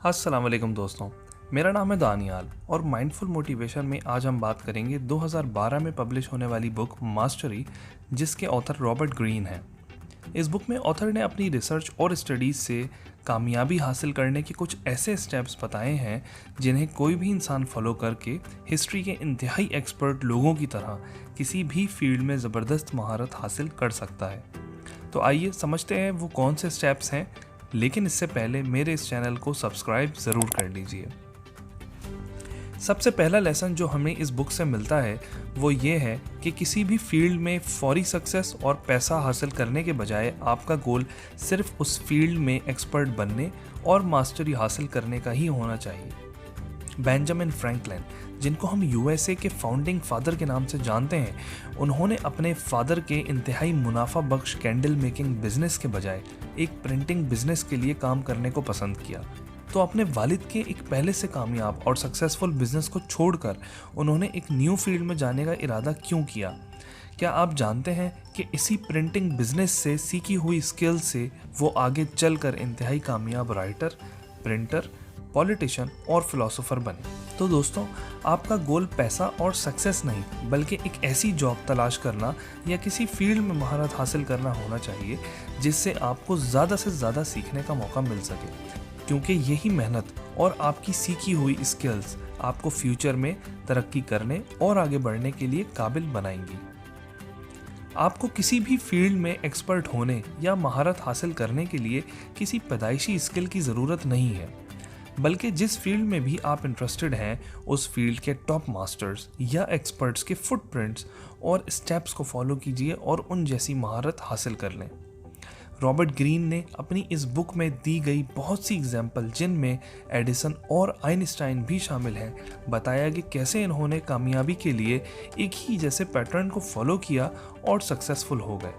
अस्सलाम वालेकुम दोस्तों, मेरा नाम है दानियाल और माइंडफुल मोटिवेशन में आज हम बात करेंगे 2012 में पब्लिश होने वाली बुक मास्टरी, जिसके ऑथर रॉबर्ट ग्रीन हैं। इस बुक में ऑथर ने अपनी रिसर्च और स्टडीज़ से कामयाबी हासिल करने के कुछ ऐसे स्टेप्स बताए हैं जिन्हें कोई भी इंसान फॉलो करके हिस्ट्री के इंतहाई एक्सपर्ट लोगों की तरह किसी भी फील्ड में ज़बरदस्त महारत हासिल कर सकता है। तो आइए समझते हैं वो कौन से स्टेप्स हैं, लेकिन इससे पहले मेरे इस चैनल को सब्सक्राइब ज़रूर कर लीजिए। सबसे पहला लेसन जो हमें इस बुक से मिलता है वो ये है कि किसी भी फील्ड में फौरी सक्सेस और पैसा हासिल करने के बजाय आपका गोल सिर्फ उस फील्ड में एक्सपर्ट बनने और मास्टरी हासिल करने का ही होना चाहिए। बेंजामिन फ्रैंकलिन, जिनको हम यूएसए के फाउंडिंग फादर के नाम से जानते हैं, उन्होंने अपने फादर के इंतहाई मुनाफा बख्श कैंडल मेकिंग बिजनेस के बजाय एक प्रिंटिंग बिजनेस के लिए काम करने को पसंद किया। तो अपने वालिद के एक पहले से कामयाब और सक्सेसफुल बिजनेस को छोड़कर उन्होंने एक न्यू फील्ड में जाने का इरादा क्यों किया? क्या आप जानते हैं कि इसी प्रिंटिंग बिजनेस से सीखी हुई स्किल से वो आगे चलकर इंतहाई कामयाब राइटर, प्रिंटर, पॉलिटिशियन और फिलोसोफर बने? तो दोस्तों, आपका गोल पैसा और सक्सेस नहीं बल्कि एक ऐसी जॉब तलाश करना या किसी फील्ड में महारत हासिल करना होना चाहिए जिससे आपको ज़्यादा से ज़्यादा सीखने का मौका मिल सके, क्योंकि यही मेहनत और आपकी सीखी हुई स्किल्स आपको फ्यूचर में तरक्की करने और आगे बढ़ने के लिए काबिल बनाएंगी। आपको किसी भी फील्ड में एक्सपर्ट होने या महारत हासिल करने के लिए किसी पैदाइशी स्किल की ज़रूरत नहीं है, बल्कि जिस फील्ड में भी आप इंटरेस्टेड हैं उस फील्ड के टॉप मास्टर्स या एक्सपर्ट्स के फुटप्रिंट्स और स्टेप्स को फॉलो कीजिए और उन जैसी महारत हासिल कर लें। रॉबर्ट ग्रीन ने अपनी इस बुक में दी गई बहुत सी एग्जाम्पल, जिनमें एडिसन और आइंस्टाइन भी शामिल हैं, बताया कि कैसे इन्होंने कामयाबी के लिए एक ही जैसे पैटर्न को फॉलो किया और सक्सेसफुल हो गए।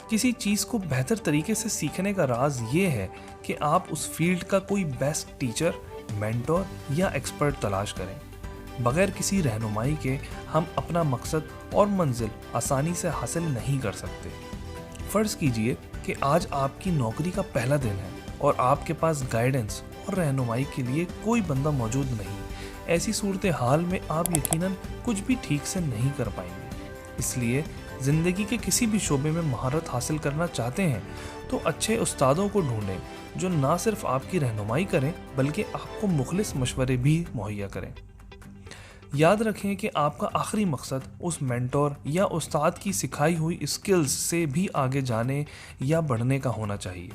किसी चीज़ को बेहतर तरीके से सीखने का राज ये है कि आप उस फील्ड का कोई बेस्ट टीचर, मेंटोर या एक्सपर्ट तलाश करें। बगैर किसी रहनुमाई के हम अपना मकसद और मंजिल आसानी से हासिल नहीं कर सकते। फ़र्ज़ कीजिए कि आज आपकी नौकरी का पहला दिन है और आपके पास गाइडेंस और रहनुमाई के लिए कोई बंदा मौजूद नहीं। ऐसी सूरत हाल में आप यकीनन कुछ भी ठीक से नहीं कर पाएंगे। इसलिए ज़िंदगी के किसी भी शोबे में महारत हासिल करना चाहते हैं तो अच्छे उस्तादों को ढूंढें जो ना सिर्फ आपकी रहनुमाई करें बल्कि आपको मुखलिस मशवरे भी मुहैया करें। याद रखें कि आपका आखिरी मकसद उस मेंटोर या उस्ताद की सिखाई हुई स्किल्स से भी आगे जाने या बढ़ने का होना चाहिए।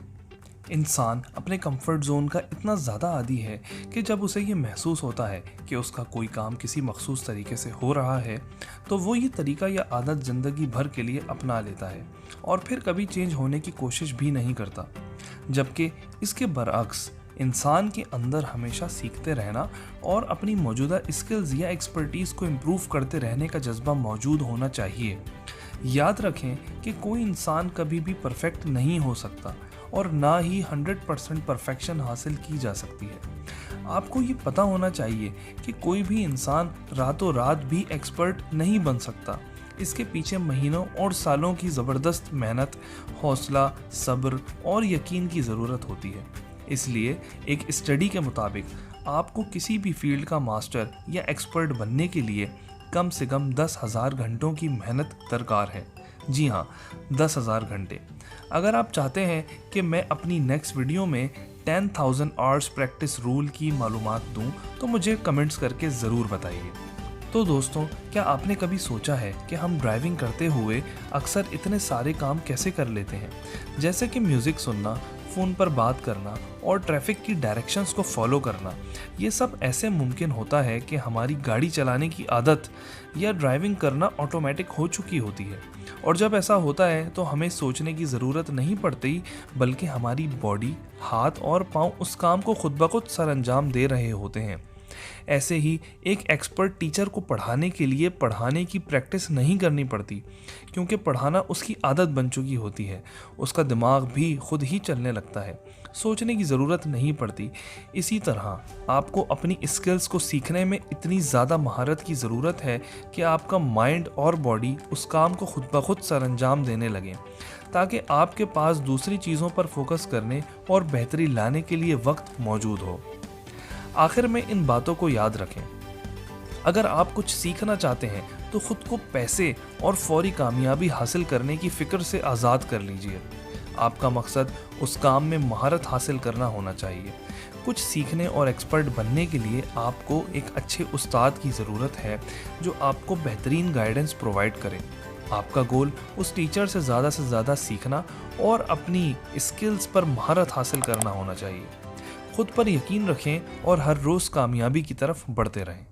इंसान अपने कंफर्ट जोन का इतना ज़्यादा आदी है कि जब उसे ये महसूस होता है कि उसका कोई काम किसी मखसूस तरीके से हो रहा है तो वो ये तरीका या आदत ज़िंदगी भर के लिए अपना लेता है और फिर कभी चेंज होने की कोशिश भी नहीं करता। जबकि इसके बरअक्स इंसान के अंदर हमेशा सीखते रहना और अपनी मौजूदा स्किल्स या एक्सपर्टीज़ को इम्प्रूव करते रहने का जज्बा मौजूद होना चाहिए। याद रखें कि कोई इंसान कभी भी परफेक्ट नहीं हो सकता और ना ही 100% परफेक्शन हासिल की जा सकती है। आपको ये पता होना चाहिए कि कोई भी इंसान रातों रात भी एक्सपर्ट नहीं बन सकता। इसके पीछे महीनों और सालों की ज़बरदस्त मेहनत, हौसला, सब्र और यकीन की ज़रूरत होती है। इसलिए एक स्टडी के मुताबिक आपको किसी भी फील्ड का मास्टर या एक्सपर्ट बनने के लिए कम से कम 10,000 घंटों की मेहनत दरकार है। जी हाँ, 10,000 घंटे। अगर आप चाहते हैं कि मैं अपनी नेक्स्ट वीडियो में 10,000 आवर्स प्रैक्टिस रूल की मालूमात दूं तो मुझे कमेंट्स करके ज़रूर बताइए। तो दोस्तों, क्या आपने कभी सोचा है कि हम ड्राइविंग करते हुए अक्सर इतने सारे काम कैसे कर लेते हैं, जैसे कि म्यूज़िक सुनना, फ़ोन पर बात करना और ट्रैफिक की डायरेक्शंस को फॉलो करना? ये सब ऐसे मुमकिन होता है कि हमारी गाड़ी चलाने की आदत या ड्राइविंग करना ऑटोमेटिक हो चुकी होती है, और जब ऐसा होता है तो हमें सोचने की ज़रूरत नहीं पड़ती बल्कि हमारी बॉडी, हाथ और पाँव उस काम को खुद ब खुद सरअंजाम दे रहे होते हैं। ऐसे ही एक एक्सपर्ट टीचर को पढ़ाने के लिए पढ़ाने की प्रैक्टिस नहीं करनी पड़ती, क्योंकि पढ़ाना उसकी आदत बन चुकी होती है। उसका दिमाग भी खुद ही चलने लगता है, सोचने की ज़रूरत नहीं पड़ती। इसी तरह आपको अपनी स्किल्स को सीखने में इतनी ज़्यादा महारत की ज़रूरत है कि आपका माइंड और बॉडी उस काम को खुद ब खुद सरअंजाम देने लगें, ताकि आपके पास दूसरी चीज़ों पर फोकस करने और बेहतरी लाने के लिए वक्त मौजूद हो। आखिर में इन बातों को याद रखें, अगर आप कुछ सीखना चाहते हैं तो खुद को पैसे और फौरी कामयाबी हासिल करने की फ़िक्र से आज़ाद कर लीजिए। आपका मकसद उस काम में महारत हासिल करना होना चाहिए। कुछ सीखने और एक्सपर्ट बनने के लिए आपको एक अच्छे उस्ताद की ज़रूरत है जो आपको बेहतरीन गाइडेंस प्रोवाइड करे। आपका गोल उस टीचर से ज़्यादा सीखना और अपनी स्किल्स पर महारत हासिल करना होना चाहिए। खुद पर यकीन रखें और हर रोज़ कामयाबी की तरफ बढ़ते रहें।